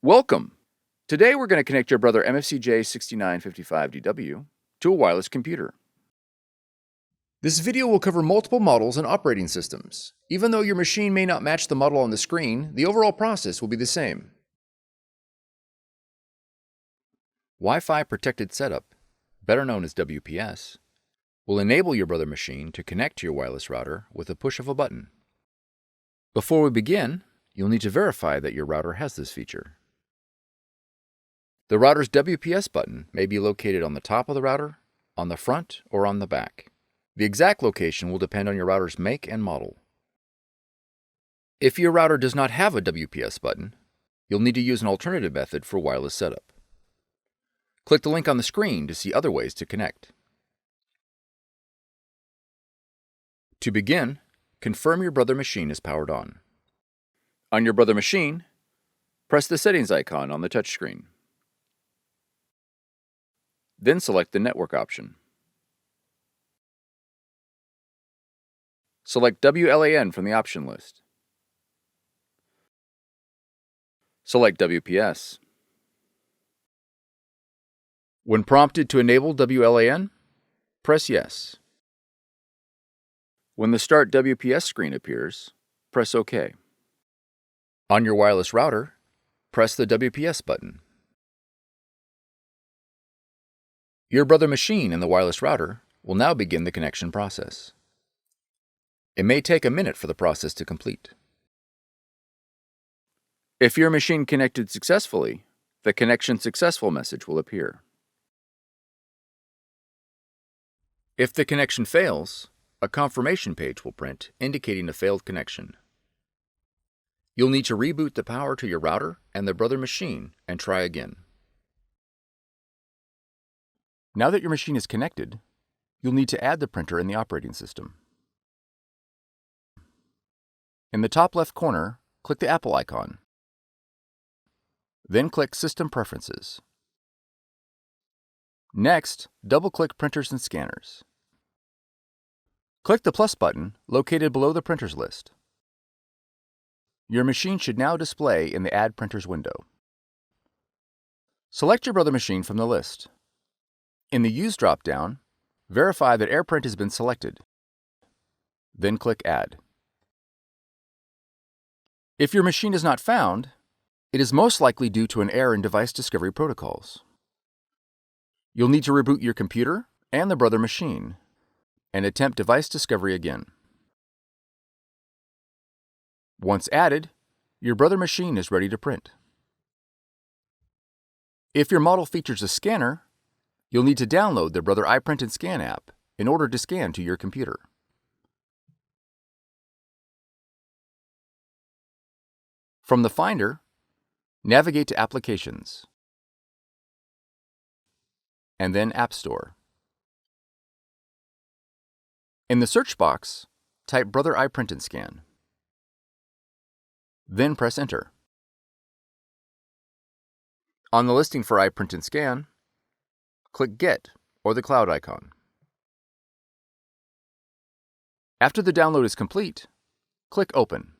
Welcome! Today we're going to connect your Brother MFCJ6955DW to a wireless computer. This video will cover multiple models and operating systems. Even though your machine may not match the model on the screen, the overall process will be the same. Wi-Fi Protected Setup, better known as WPS, will enable your Brother machine to connect to your wireless router with a push of a button. Before we begin, you'll need to verify that your router has this feature. The router's WPS button may be located on the top of the router, on the front, or on the back. The exact location will depend on your router's make and model. If your router does not have a WPS button, you'll need to use an alternative method for wireless setup. Click the link on the screen to see other ways to connect. To begin, confirm your Brother machine is powered on. On your Brother machine, press the settings icon on the touchscreen. Then select the network option. Select WLAN from the option list. Select WPS. When prompted to enable WLAN, press Yes. When the Start WPS screen appears, press OK. On your wireless router, press the WPS button. Your Brother machine and the wireless router will now begin the connection process. It may take a minute for the process to complete. If your machine connected successfully, the Connection Successful message will appear. If the connection fails, a confirmation page will print indicating a failed connection. You'll need to reboot the power to your router and the Brother machine and try again. Now that your machine is connected, you'll need to add the printer in the operating system. In the top left corner, click the Apple icon. Then click System Preferences. Next, double-click Printers and Scanners. Click the plus button located below the printers list. Your machine should now display in the Add Printers window. Select your Brother machine from the list. In the Use drop-down, verify that AirPrint has been selected. Then click Add. If your machine is not found, it is most likely due to an error in device discovery protocols. You'll need to reboot your computer and the Brother machine and attempt device discovery again. Once added, your Brother machine is ready to print. If your model features a scanner, you'll need to download the Brother iPrint&Scan app in order to scan to your computer. From the Finder, navigate to Applications, and then App Store. In the search box, type Brother iPrint&Scan. Then press Enter. On the listing for iPrint&Scan, click Get or the cloud icon. After the download is complete, click Open.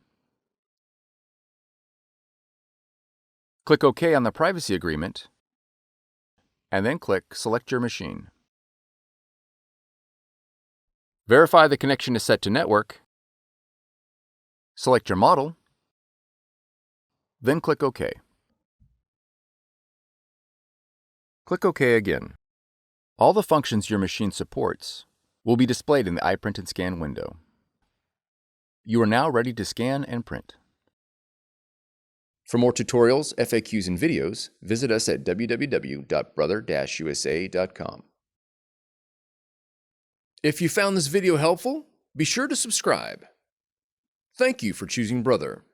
Click OK on the privacy agreement, and then click Select your machine. Verify the connection is set to network, select your model, then click OK. Click OK again. All the functions your machine supports will be displayed in the iPrint&Scan window. You are now ready to scan and print. For more tutorials, FAQs, and videos, visit us at www.brother-usa.com. If you found this video helpful, be sure to subscribe. Thank you for choosing Brother.